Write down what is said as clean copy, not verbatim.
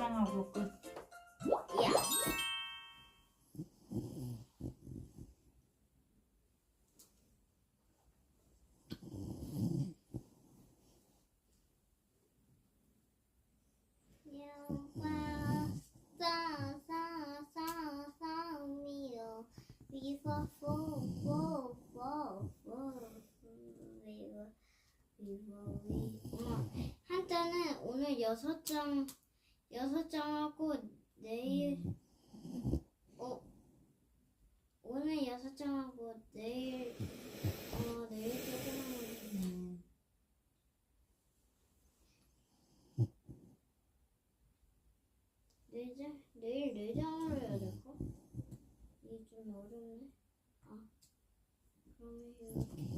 장하고 끝. 야. 엄마, 한자는 오늘 6장 하고 내일 오늘 6장 하고 내일 조금 하면 내일 4장으로 해야 될까? 이게 좀 어렵네. 그러면 이렇게